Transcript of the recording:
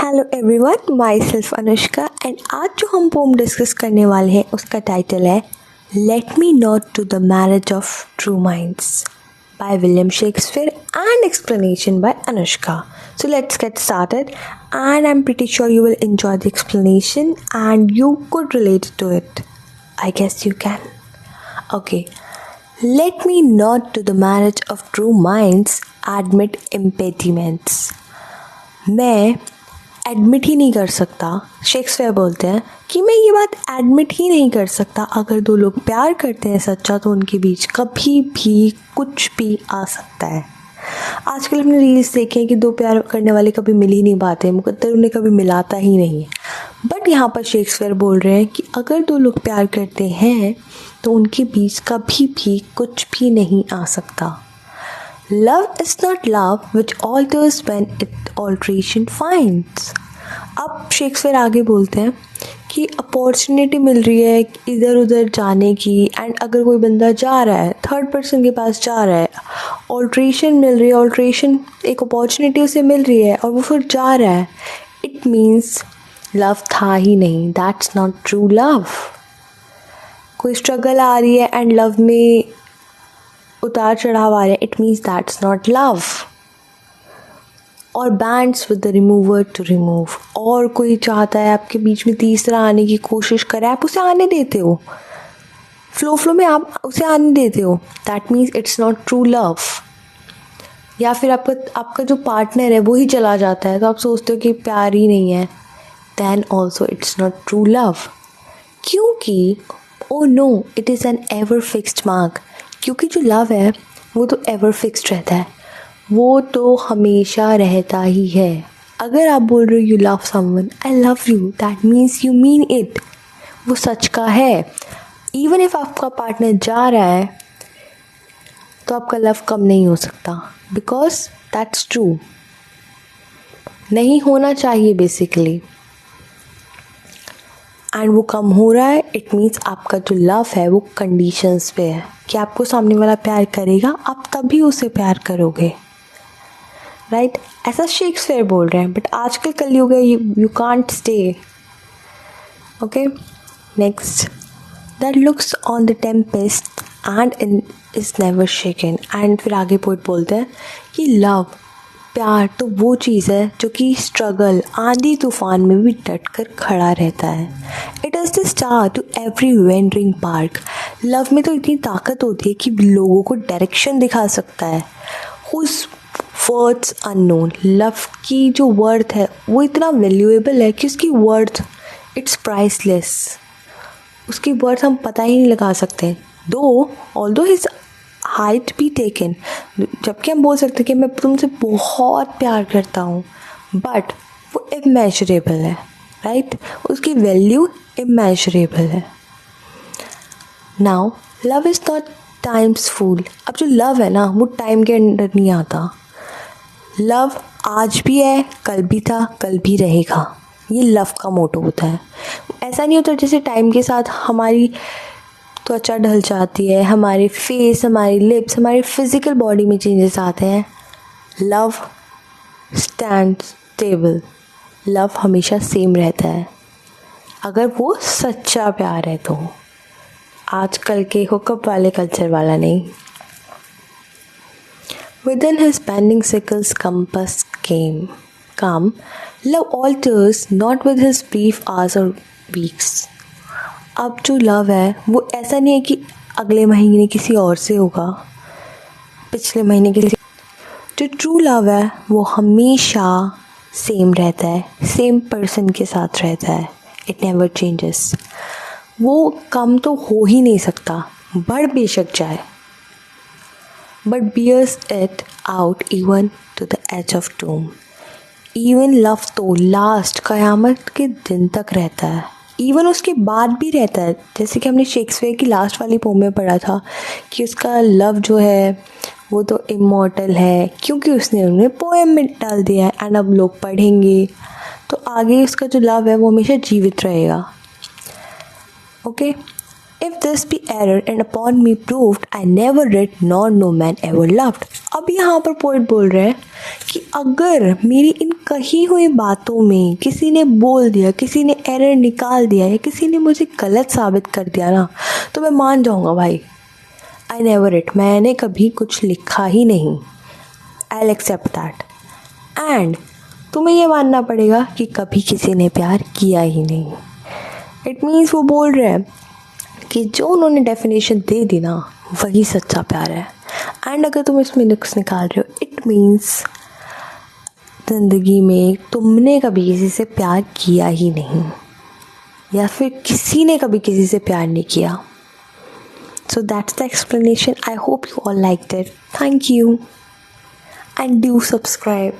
Hello everyone, my self Anushka and आज जो हम पोम डिस्कस करने वाले हैं उसका टाइटल है let me not to the marriage of true minds by William Shakespeare and explanation by Anushka. So let's get started and I'm pretty sure you will enjoy the explanation and you could relate to it. I guess you can. Okay. Let me not to the marriage of true minds admit impediments. मैं admit ही नहीं कर सकता, Shakespeare बोलते हैं कि मैं ये बात एडमिट ही नहीं कर सकता अगर दो लोग प्यार करते हैं सच्चा तो उनके बीच कभी भी कुछ भी आ सकता है. आजकल हमने रील्स देखे हैं कि दो प्यार करने वाले कभी मिल ही नहीं पाते, मुकद्दर उन्हें कभी मिलाता ही नहीं है. बट यहाँ पर शेक्सपियर बोल रहे हैं कि अगर दो लोग प्यार करते हैं तो उनके बीच कभी भी कुछ भी नहीं आ सकता. Love is not love which alters when it alteration finds. अब शेक्सपियर आगे बोलते हैं कि अपॉर्चुनिटी मिल रही है इधर उधर जाने की एंड अगर कोई बंदा जा रहा है थर्ड पर्सन के पास जा रहा है, ऑल्ट्रेशन मिल रही है, ऑल्ट्रेशन एक अपॉर्चुनिटी उसे मिल रही है और वो फिर जा रहा है, इट मीन्स लव था ही नहीं. That's not true love. कोई स्ट्रगल आ रही है एंड लव में उतार चढ़ाव आ रहे हैं, it means that's not love. और bands with the remover to remove. और कोई चाहता है आपके बीच में तीसरा आने की कोशिश करे, आप उसे आने देते हो, फ्लो में आप उसे आने देते हो, that means it's not true love. या फिर आपका जो पार्टनर है वो ही चला जाता है तो आप सोचते हो कि प्यार ही नहीं है, then also it's not true love. क्योंकि oh no, it is an ever fixed mark. क्योंकि जो लव है वो तो एवर फिक्स्ड रहता है, वो तो हमेशा रहता ही है. अगर आप बोल रहे हो you love someone, I love you, that means you mean it. वो सच का है. इवन इफ आपका पार्टनर जा रहा है तो आपका लव कम नहीं हो सकता, बिकॉज दैट्स ट्रू. नहीं होना चाहिए बेसिकली, एंड वो कम हो रहा है, इट मीन्स आपका जो लव है वो कंडीशंस पे है कि आपको सामने वाला प्यार करेगा, आप तभी उसे प्यार करोगे, राइट. ऐसा शेक्सपियर बोल रहे हैं. बट आजकल कलयुग है, you can't stay. Okay, next. That looks on the Tempest and is never shaken. And फिर आगे पोइट बोलते हैं कि लव, प्यार तो वो चीज़ है जो कि स्ट्रगल, आंधी तूफान में भी डट कर खड़ा रहता है. It is the star to every wandering park. Love में तो इतनी ताकत होती है कि लोगों को डायरेक्शन दिखा सकता है. Whose words unknown. लव की जो वर्थ है वो इतना वैल्यूएबल है कि उसकी वर्थ इट्स प्राइसलेस. उसकी वर्थ हम पता ही नहीं लगा सकते. दो although his height be taken, जबकि हम बोल सकते हैं कि मैं तुमसे बहुत प्यार करता हूँ, बट वो इमेजरेबल है, राइट. उसकी वैल्यू इमेजरेबल है. Now love is not time's fool. अब जो लव है ना वो टाइम के अंडर नहीं आता. लव आज भी है, कल भी था, कल भी रहेगा. ये लव का मोटो होता है. ऐसा नहीं होता जैसे टाइम के साथ हमारी त्वचा ढल जाती है, हमारे फेस, हमारी लिप्स, हमारी फिजिकल बॉडी में चेंजेस आते हैं. Love stand stable. लव हमेशा सेम रहता है अगर वो सच्चा प्यार है तो. आजकल के हुकअप वाले कल्चर वाला नहीं. Within his bending sickle's compass calm, love alters not with his brief hours or weeks. अब जो लव है वो ऐसा नहीं है कि अगले महीने किसी और से होगा, पिछले महीने किसी. जो ट्रू लव है वो हमेशा सेम रहता है, सेम पर्सन के साथ रहता है. It never changes. वो कम तो हो ही नहीं सकता, बढ़ बेशक जाए, but bears it out even to the edge of doom. Even love तो लास्ट कयामत के दिन तक रहता है, इवन उसके बाद भी रहता है. जैसे कि हमने शेक्सपियर की लास्ट वाली पोम में पढ़ा था कि उसका लव जो है वो तो इमॉर्टल है क्योंकि उसने उन्हें पोएम में डाल दिया है. एंड अब लोग पढ़ेंगे तो आगे उसका जो लव है वो हमेशा जीवित रहेगा. Okay, If this be error and upon me proved, I never read nor no man ever loved. अब यहाँ पर पोइट बोल रहे हैं कि अगर मेरी इन कही हुई बातों में किसी ने बोल दिया, किसी ने एरर निकाल दिया या किसी ने मुझे गलत साबित कर दिया ना, तो मैं मान जाऊँगा भाई, आई नेवर रिड, मैंने कभी कुछ लिखा ही नहीं, आई एक्सेप्ट दैट. एंड तुम्हें ये मानना पड़ेगा कि कभी किसी ने प्यार किया ही नहीं. इट मीन्स वो बोल रहे हैं कि जो उन्होंने डेफिनेशन दे दी ना, वही सच्चा प्यार है. एंड अगर तुम इसमें नुक्स निकाल रहे हो, इट मीन्स ज़िंदगी में तुमने कभी किसी से प्यार किया ही नहीं, या फिर किसी ने कभी किसी से प्यार नहीं किया. So that's the explanation. I hope you all liked it. Thank you and do subscribe.